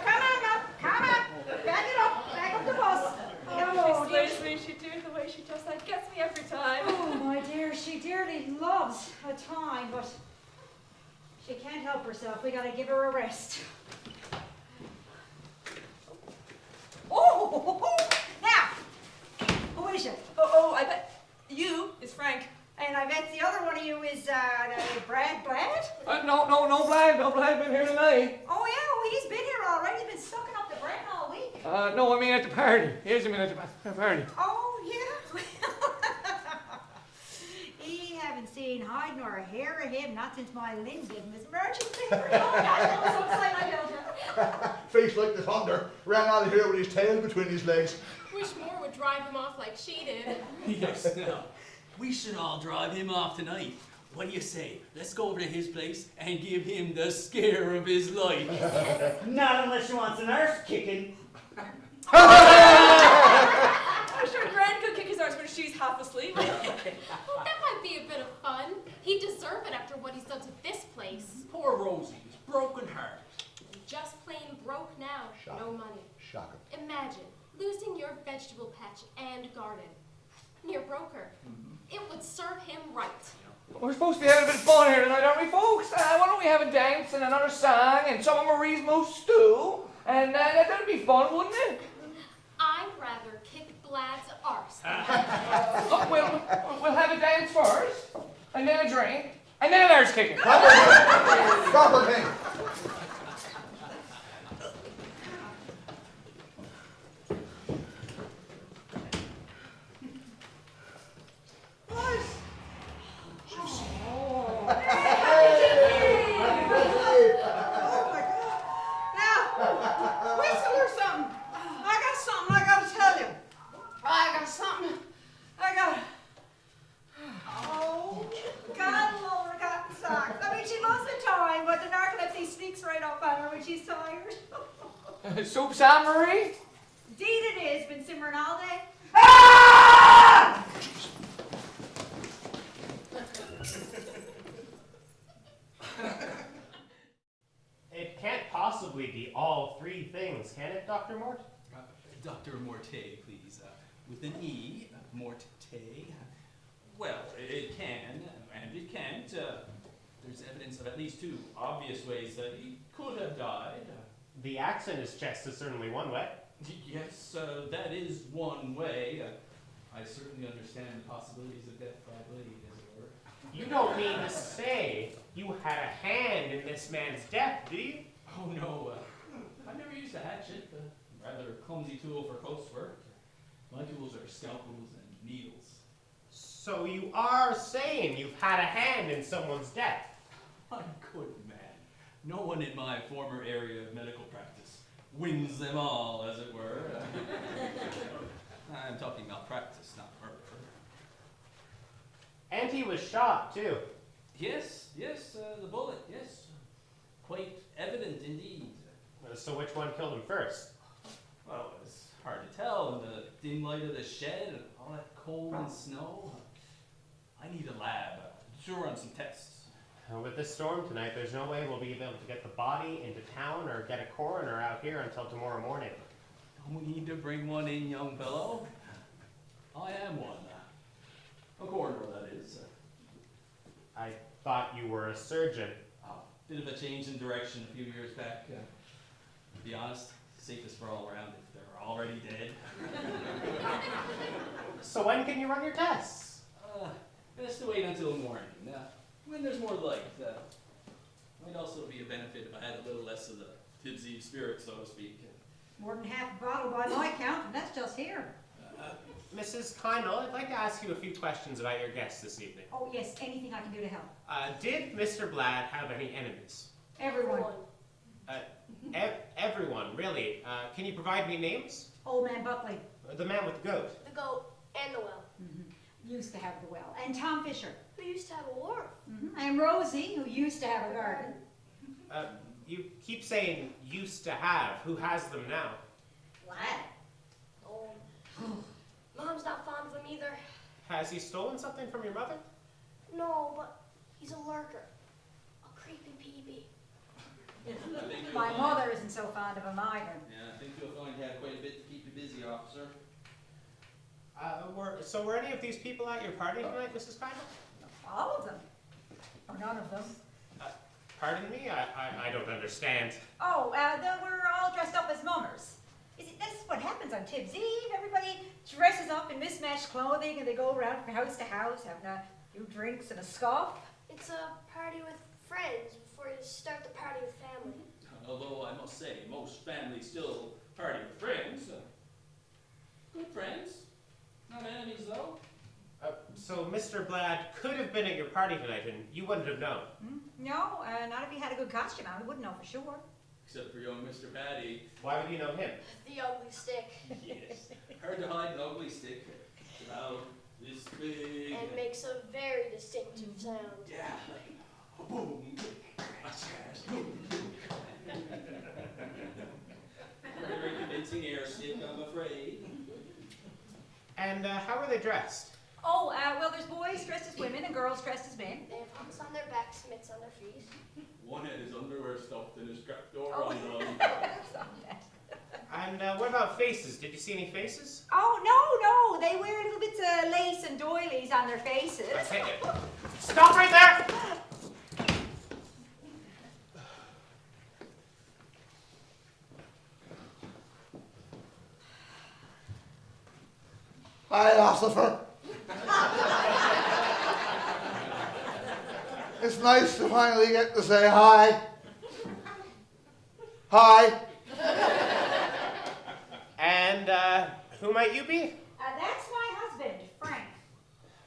Come on now, come on. Back up the bus. She slays me, she do the way she just like gets me every time. Oh my She dearly loves her time, but she can't help herself. We gotta give her a rest. Oh! Now, who is it? Oh, I bet you is Frank. And I bet the other one of you is Brad Blad? No, Vlad been here tonight. Oh yeah, well he's been here already. He's been sucking up the bread all week. No, I mean at the party. He hasn't been at the party. Oh yeah. He haven't seen hide nor a hair of him, not since my Lynn gave him his emergency. Oh gosh, I'm so excited I told you. Face like the thunder, ran out of here with his tail between his legs. Wish more would drive him off like she did. Yes, now, we should all drive him off tonight. What do you say? Let's go over to his place and give him the scare of his life. Not unless she wants an arse kicking. I'm sure Gran could kick his arse when she's half asleep. Well, that might be a bit of fun. He'd deserve it after what he's done to this place. Poor Rosie, his broken heart. Just plain broke now. Shocking. No money. Shocking. Imagine losing your vegetable patch and garden. Near broker. It would serve him right. We're supposed to be having a bit of fun here tonight, aren't we, folks? Why don't we have a dance and another song and some of Marie's moose stew? And that'd be fun, wouldn't it? I'd rather kick Blad's arse. We'll have a dance first, and then a drink, and then an arse kicking. Proper thing. Soup, Sam, Marie? Indeed it is. Been simmering all day. It can't possibly be all three things, can it, Dr. Mort? Dr. Morte, please. With an E, Morte. Well, it can, and it can't. There's evidence of at least two obvious ways that he could have died. The axe in his chest is certainly one way. Yes, that is one way. I certainly understand the possibilities of death by blade, as it were. You don't mean to say you had a hand in this man's death, do you? Oh, no. I've never used a hatchet. Rather clumsy tool for post work. My tools are scalpels and needles. So you are saying you've had a hand in someone's death? I'm good, man. No one in my former area of medical practice wins them all, as it were. I'm talking malpractice, not murder. And he was shot, too. Yes, the bullet, yes. Quite evident indeed. So which one killed him first? Well, it's hard to tell in the dim light of the shed and all that cold and snow. I need a lab to run some tests. With this storm tonight, there's no way we'll be able to get the body into town or get a coroner out here until tomorrow morning. Don't we need to bring one in, young fellow? I am one. A coroner, that is. I thought you were a surgeon. Bit of a change in direction a few years back. To be honest, safest for all around if they're already dead. So when can you run your tests? Best to wait until morning. When there's more light. Might also be a benefit if I had a little less of the tipsy spirit, so to speak. More than half a bottle by my count, and that's just here. Mrs. Kindle, I'd like to ask you a few questions about your guest this evening. Oh yes, anything I can do to help. Did Mr. Blad have any enemies? Everyone. Everyone, really. Can you provide me names? Old man Buckley. The man with the goat. The goat and the well. Used to have the well. And Tom Fisher. Who used to have a wharf. And Rosie, who used to have a garden. You keep saying used to have. Who has them now? Glad. Oh, Mom's not fond of him either. Has he stolen something from your mother? No, but he's a lurker. A creepy peepee. My mother isn't so fond of him either. Yeah, I think you're going to have quite a bit to keep you busy, officer. Were any of these people at your party tonight, Mrs. Kindle? All of them. Or none of them. Pardon me? I don't understand. Oh, they were all dressed up as mummers. This is what happens on Tibbs Eve. Everybody dresses up in mismatched clothing and they go around from house to house having a few drinks and a scoff. It's a party with friends before you start the party with family. Although I must say, most families still party with friends. Good friends. Not enemies, though. So Mr. Bladd could have been at your party tonight and you wouldn't have known. No, not if he had a good costume on. We wouldn't know for sure. Except for young Mr. Paddy. Why would you know him? The ugly stick. Yes. Hard to hide an ugly stick. It's about this big. And makes a very distinctive sound. Yeah. Boom. Boom. Very convincing air stick, I'm afraid. And how were they dressed? Oh, well, there's boys dressed as women and girls dressed as men. They have hooks on their backs, mitts on their feet. One had his underwear stuffed in his trapdoor Oh. on them. And what about faces? Did you see any faces? Oh, no, they wear little bits of lace and doilies on their faces. Okay. Stop right there! Hi, Ossifer. It's nice to finally get to say hi. Hi. And who might you be? That's my husband, Frank.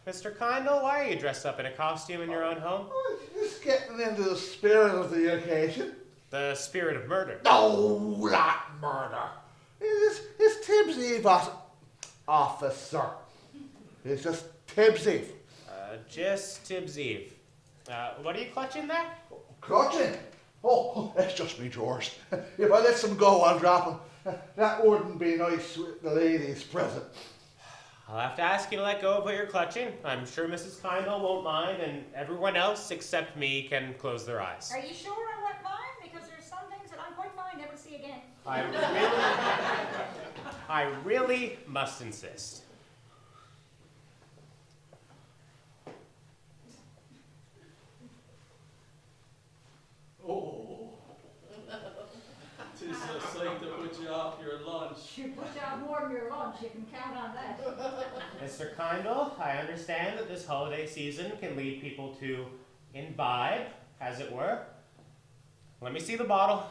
Mr. Kindle, why are you dressed up in a costume in your own home? Oh, just getting into the spirit of the occasion. The spirit of murder. No, not murder. It's Tibbs Eve, officer. It's just Tibbs Eve. Just Tibbs Eve. What are you clutching there? Clutching? Oh, that's just me, George. If I let some go, I'll drop him. That wouldn't be nice with the ladies present. I'll have to ask you to let go of what you're clutching. I'm sure Mrs. Kindle won't mind, and everyone else except me can close their eyes. Are you sure I won't mind? Because there's some things that I'm quite fine never to see again. I really must insist. Oh. 'Tis a sight to put you off your lunch. You put out more than your lunch, you can count on that. Mr. Kindle, I understand that this holiday season can lead people to imbibe, as it were. Let me see the bottle.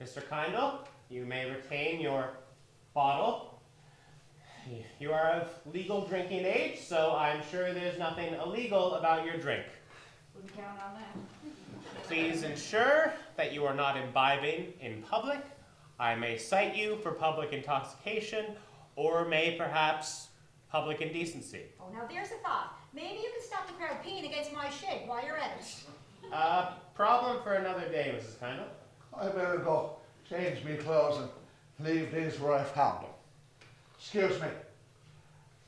Mr. Kindle, you may retain your bottle. You are of legal drinking age, so I'm sure there's nothing illegal about your drink. Wouldn't count on that. Please ensure that you are not imbibing in public. I may cite you for public intoxication, or may perhaps public indecency. Oh, now there's a thought. Maybe you can stop the crowd peeing against my shed while you're at it. Problem for another day, Mrs. Kindle. I better go change me clothes and leave these where I found them. Excuse me.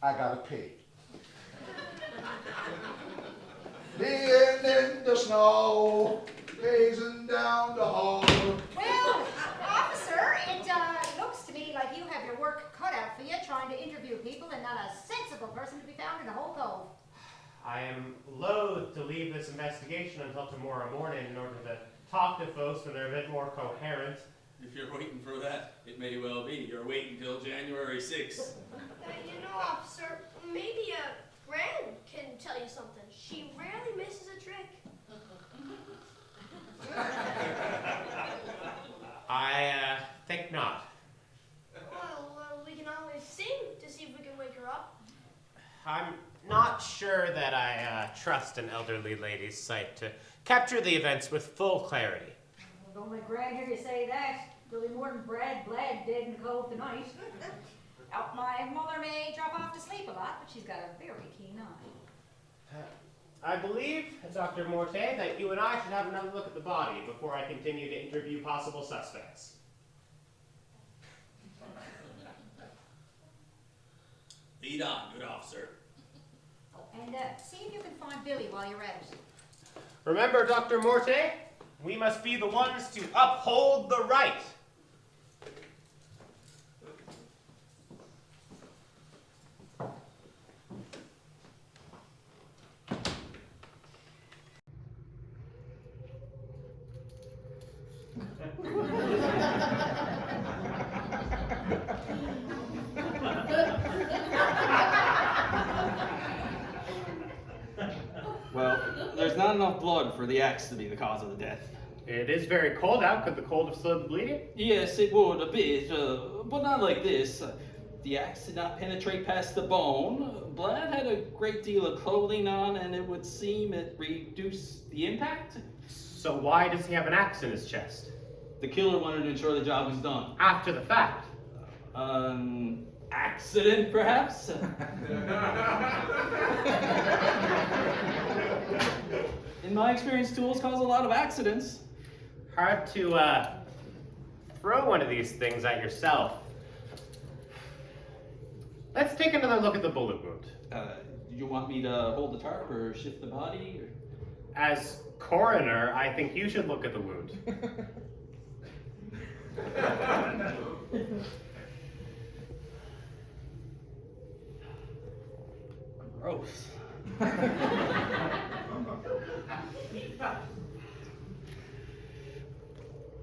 I gotta pee. Peeing in the snow, gazing down the hole. Well, officer, it looks to me like you have your work cut out for you trying to interview people and not a sensible person to be found in the whole cove. I am loath to leave this investigation until tomorrow morning in order to talk to folks when they're a bit more coherent. If you're waiting for that, it may well be. You're waiting till January 6th. You know, officer, maybe Gran can tell you something. She rarely misses a trick. I think not. Well, we can always sing to see if we can wake her up. I'm not sure that I trust an elderly lady's sight to capture the events with full clarity. Well, don't let Gran hear you say that. Really more than Brad Bladd dead in the cove tonight. Now, my mother may drop off to sleep a lot, but she's got a very keen eye. I believe, Dr. Morte, that you and I should have another look at the body before I continue to interview possible suspects. Lead on, good officer. Oh, and see if you can find Billy while you're at it. Remember, Dr. Morte, we must be the ones to uphold the right. enough blood for the axe to be the cause of the death. It is very cold out. Could the cold have slowed the bleeding? Yes, it would a bit, but not like this. The axe did not penetrate past the bone. Blad had a great deal of clothing on, and it would seem it reduced the impact. So why does he have an axe in his chest? The killer wanted to ensure the job was done. After the fact. Accident, perhaps? In my experience, tools cause a lot of accidents. Hard to, throw one of these things at yourself. Let's take another look at the bullet wound. You want me to hold the tarp or shift the body? Or? As coroner, I think you should look at the wound. Gross.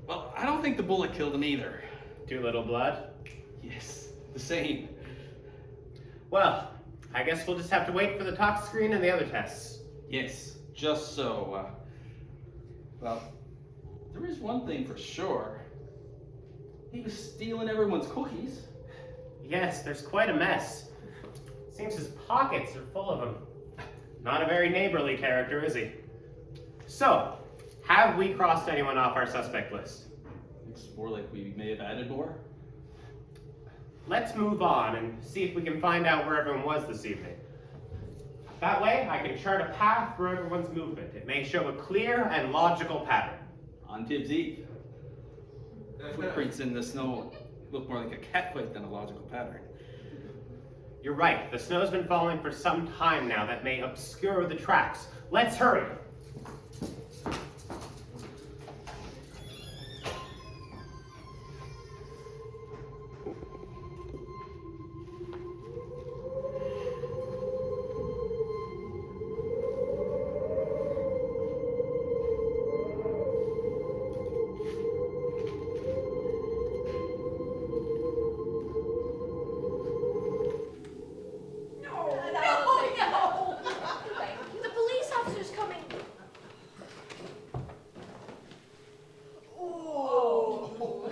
Well, I don't think the bullet killed him either. Too little blood? Yes, the same. Well, I guess we'll just have to wait for the tox screen and the other tests. Yes, just so. Well, there is one thing for sure. He was stealing everyone's cookies. Yes, there's quite a mess. Seems his pockets are full of them. Not a very neighborly character, is he? So, have we crossed anyone off our suspect list? It's more like we may have added more. Let's move on and see if we can find out where everyone was this evening. That way, I can chart a path for everyone's movement. It may show a clear and logical pattern. On Tibbs Eve. Footprints in the snow look more like a cat fight than a logical pattern. You're right. The snow's been falling for some time now. That may obscure the tracks. Let's hurry. The police officer's coming. Oh.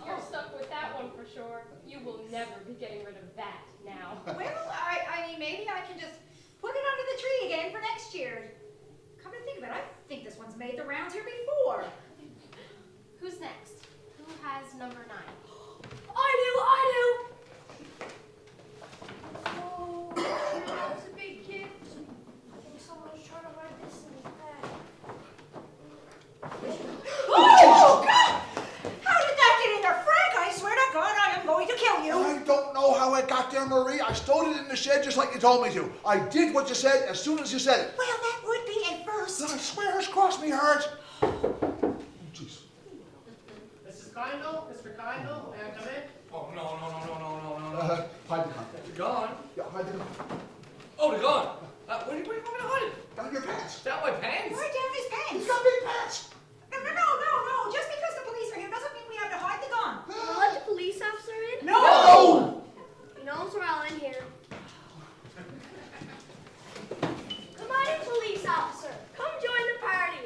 You're stuck with that one for sure. You will never be getting rid of that now. Well, I mean, maybe I can just put it under the tree again for next year. Come to think of it, I think this one's made the rounds here before. Who's next? Who has number 9? I do. Oh, that was a big gift. I think someone was trying to write this in his bag. Oh, God! How did that get in there, Frank? I swear to God, I am going to kill you. I don't know how it got there, Marie. I stowed it in the shed just like you told me to. I did what you said as soon as you said it. Well, that would be a first. I swear it's crossed me heart. Oh, jeez. Mrs. Kindle? Mr. Kindle? May I come in? Oh, no. Hide the gun. They're gone. Yeah, hide the gun. Oh, they're gone. Where do you want me to hide it? Down your pants. Down my pants? Right down his pants. He's got big pants. No. Just because the police are here doesn't mean we have to hide the gun. Wanna let the police officer in? No! He knows we're all in here. Come on in, police officer. Come join the party.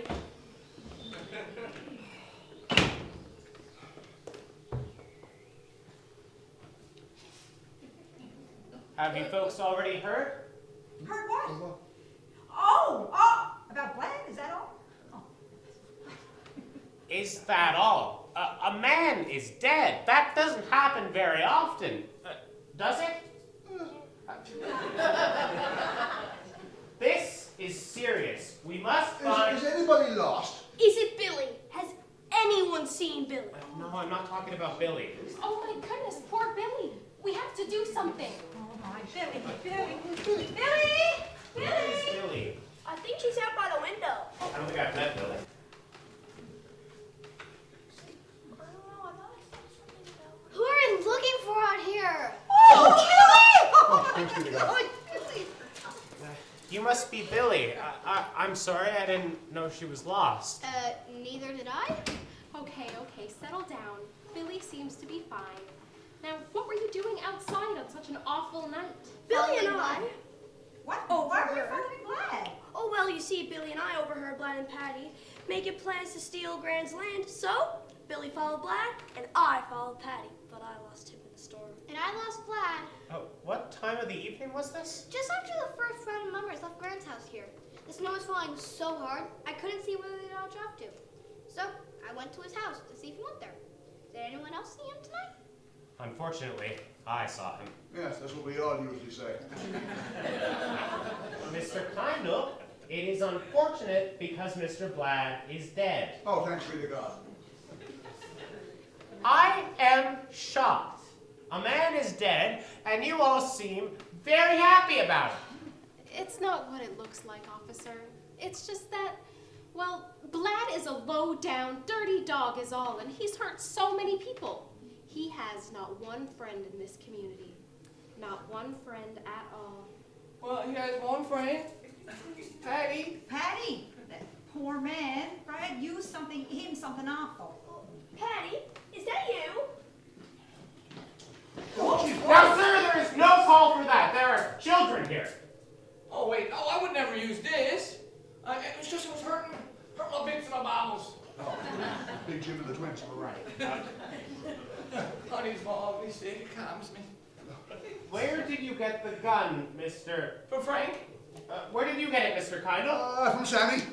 Have you folks already heard? Heard what? Oh, about Blad, is that all? Is that all? A man is dead. That doesn't happen very often. Does it? This is serious. We must find... Is anybody lost? Is it Billy? Has anyone seen Billy? No, I'm not talking about Billy. Oh my goodness, poor Billy. We have to do something. Oh my, Billy. Where is Billy? I think he's out by the window. I don't think I've met Billy. I don't know, I thought I saw something about. Who are you looking for out here? Oh, Billy! Oh, thanks be to God. Billy. You must be Billy. I'm sorry, I didn't know she was lost. Neither did I. Okay, settle down. Billy seems to be fine. Now, what were you doing outside on such an awful night? Billy and I. What? Oh, why were you following Blad? Oh, well, you see, Billy and I overheard Blad and Patty making plans to steal Gran's land, so Billy followed Blad, and I followed Patty, but I lost him in the storm. And I lost Blad. Oh, what time of the evening was this? Just after the first round of mummers left Grant's house here. The snow was falling so hard, I couldn't see where they'd all dropped to. So, I went to his house to see if he went there. Did anyone else see him tonight? Unfortunately, I saw him. Yes, that's what we all usually say. Mr. Kindle, it is unfortunate because Mr. Blad is dead. Oh, thanks be to God. I am shocked. A man is dead, and you all seem very happy about it. It's not what it looks like, officer. It's just that, well, Blad is a low-down, dirty dog is all, and he's hurt so many people. He has not one friend in this community. Not one friend at all. Well, he has one friend, Patty. Patty, that poor man, Brad used something awful. Patty, is that you? Now, sir, there is no call for that. There are children here. Oh, wait. Oh, I would never use this. It was hurting my bits and my bowels. Oh, Big Jim and the twins were right. Honey's mom, you see, it calms me. Where did you get the gun, Mr. From Frank? Where did you get it, Mr. Kindle? From Sammy.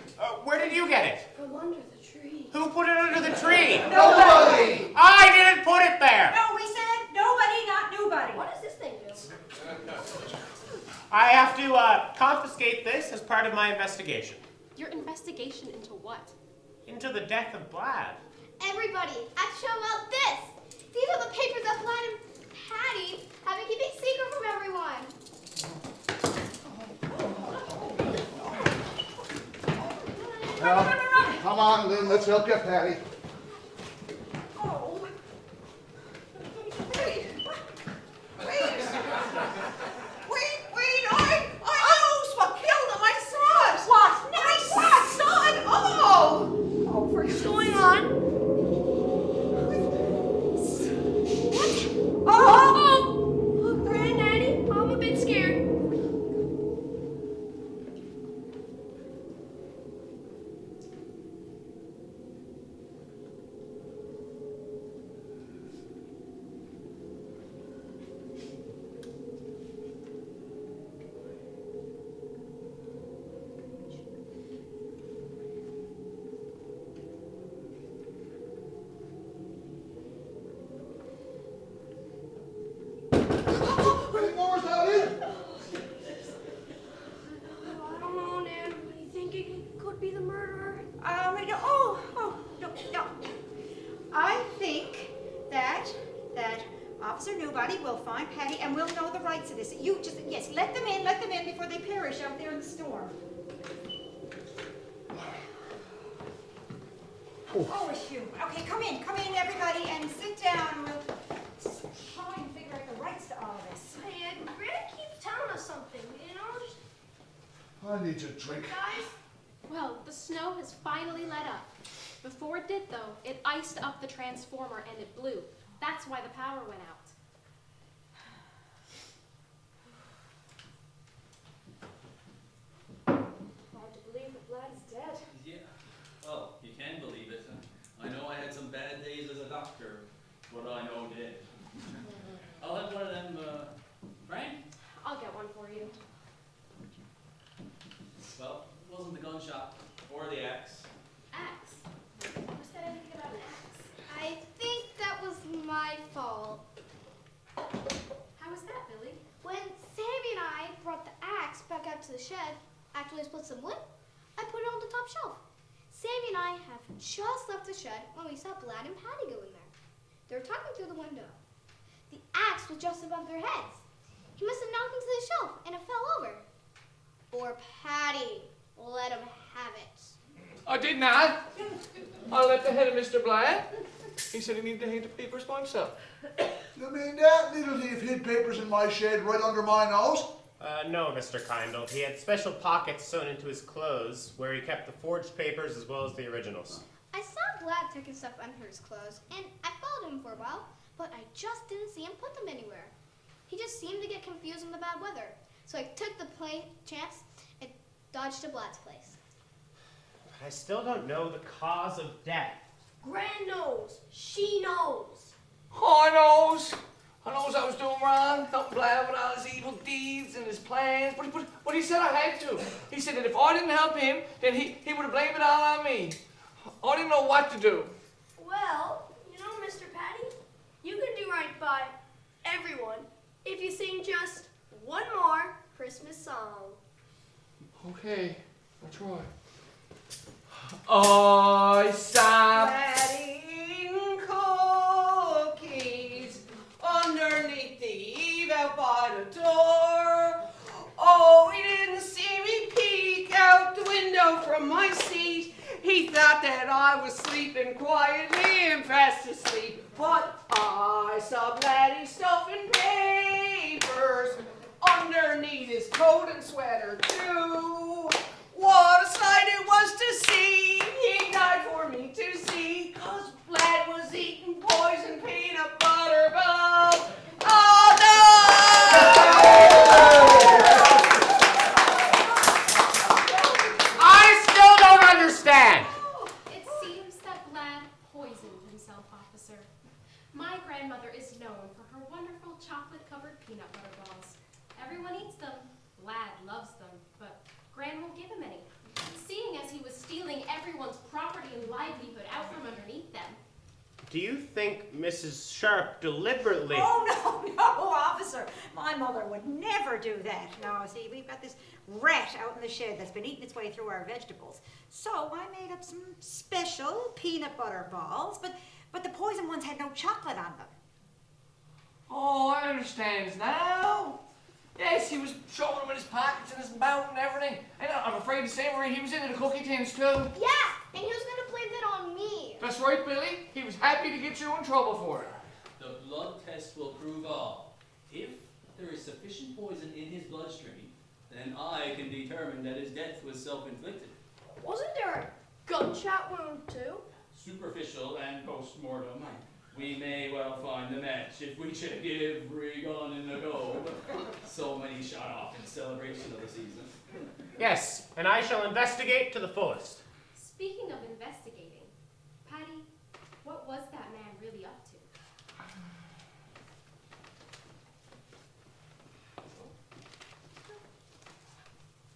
Where did you get it? From under the tree. Who put it under the tree? Nobody! I didn't put it there! No, we said nobody, not nobody. What does this thing do? I have to confiscate this as part of my investigation. Your investigation into what? Into the death of Blad. Everybody, I have to show about this. These are the papers that Blad and Patty have been keeping secret from everyone. Well, come on, Lynn, let's help you, Patty. Oh. Wait, I knows what killed him. I saw it. What? No, I saw it all. Oh, for What's going on? Oh, Granddaddy, I'm a bit scared. Any more out in? I don't know, Nan. What do you think? It could be the murderer. No. I think that Officer Nobody will find Patty and we'll know the rights of this. You just, yes, let them in before they perish out there in the storm. Oh, phew. Okay, come in, everybody, and sit down. We'll just try and figure out the rights to all of this. Hey, Granny keeps telling us something, you know? Just, I need to drink. guys, Well, the snow has finally let up. Before it did, though, it iced up the transformer and it blew. That's why the power went out. Hard to believe that Blad is dead. Yeah, well, you can believe it. I know I had some bad days as a doctor, but I know did. I'll have one of them, Frank? I'll get one for you. Well, it wasn't the gunshot or the axe. Axe. Who said anything about an axe? I think that was my fault. How was that, Billy? When Sammy and I brought the axe back out to the shed, after we split some wood, I put it on the top shelf. Sammy and I have just left the shed when we saw Blad and Patty go in there. They were talking through the window. The axe was just above their heads. He must have knocked into the shelf and it fell over. Or Patty let him have it. I did not. I let the head of Mr. Blad. He said he needed to hang the papers by himself. You mean that little thief hid papers in my shed right under my nose? No, Mr. Kindle. He had special pockets sewn into his clothes where he kept the forged papers as well as the originals. I saw Blad took his stuff under his clothes, and I followed him for a while, but I just didn't see him put them anywhere. He just seemed to get confused in the bad weather. So I took the chance and Dodged to Blad's place. I still don't know the cause of death. Gran knows. She knows. Oh, I knows I was doing wrong, helping Blad with all his evil deeds and his plans, but he said I had to. He said that if I didn't help him, then he would have blamed it all on me. I didn't know what to do. Well, you know, Mr. Patty, you can do right by everyone if you sing just one more Christmas song. Okay, I'll try. I saw Eating cookies underneath the eave out by the door. Oh, he didn't see me peek out the window from my seat. He thought that I was sleeping quietly and fast asleep. But I saw Blatty stuffing papers underneath his coat and sweater too. What a sight it was to see. He died for me to see. 'Cause Blad was eating poison peanut butter balls. Oh no! I still don't understand. It seems that Blad poisoned himself, officer. My grandmother is known for her wonderful chocolate-covered peanut butter balls. Everyone eats them. Blad loves them, but Gran won't give him any, seeing as he was stealing everyone's property and livelihood out from underneath them. Do you think Mrs. Sharp deliberately... Oh, no, officer. My mother would never do that. No, see, we've got this rat out in the shed that's been eating its way through our vegetables. So I made up some special peanut butter balls, but the poison ones had no chocolate on them. Oh, I understand now. Yes, he was showing them in his pockets and his mouth and everything. And I'm afraid to say, Marie, he was into the cookie tins too. Yeah, and he was gonna blame that on me. That's right, Billy. He was happy to get you in trouble for it. The blood test will prove all. If there is sufficient poison in his bloodstream, then I can determine that his death was self-inflicted. Wasn't there a gunshot wound too? Superficial and post-mortem. We may well find the match if we check every gun in the globe. So many shot off in celebration of the season. Yes, and I shall investigate to the fullest. Speaking of investigating, Patty, what was that man really up to?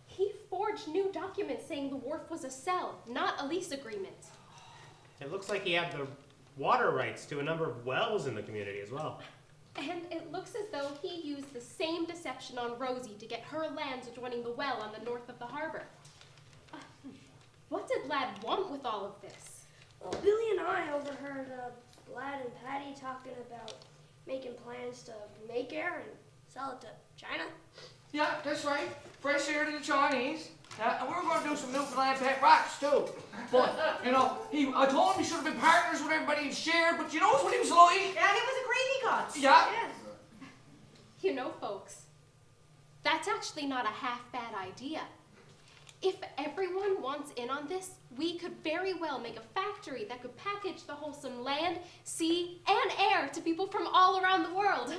He forged new documents saying the wharf was a cell, not a lease agreement. It looks like he had the water rights to a number of wells in the community as well. And it looks as though he used the same deception on Rosie to get her lands adjoining the well on the north of the harbor. What did Blad want with all of this? Well, Billy and I overheard Blad and Patty talking about making plans to make air and sell it to China. Yeah, that's right. Fresh air to the Chinese. And we were going to do some Newfoundland pet rocks too. But, you know, I told him he should have been partners with everybody and shared, but you know what he was like? Yeah, he was a greedy guts. Yeah. You know, folks, that's actually not a half-bad idea. If everyone wants in on this, we could very well make a factory that could package the wholesome land, sea, and air to people from all around the world.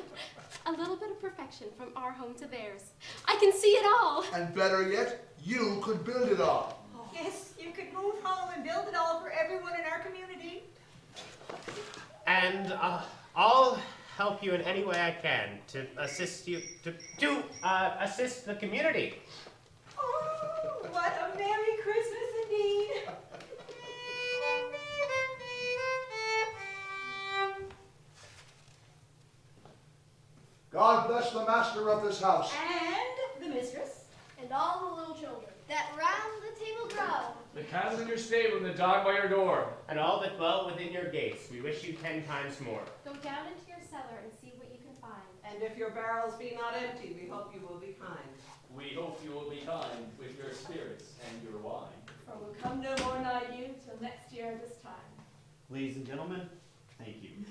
A little bit of perfection from our home to theirs. I can see it all. And better yet, you could build it all. Yes, you could move home and build it all for everyone in our community. And I'll help you in any way I can to assist you, to assist the community. Oh, what a Merry Christmas indeed. God bless the master of this house. And the mistress. And all the little children. That round the table grow. The cattle in your stable and the dog by your door. And all that dwell within your gates, we wish you 10 times more. Go down into your cellar and see what you can find. And if your barrels be not empty, we hope you will be kind. We hope you will be kind with your spirits and your wine. For we'll come no more nigh you till next year this time. Ladies and gentlemen, thank you.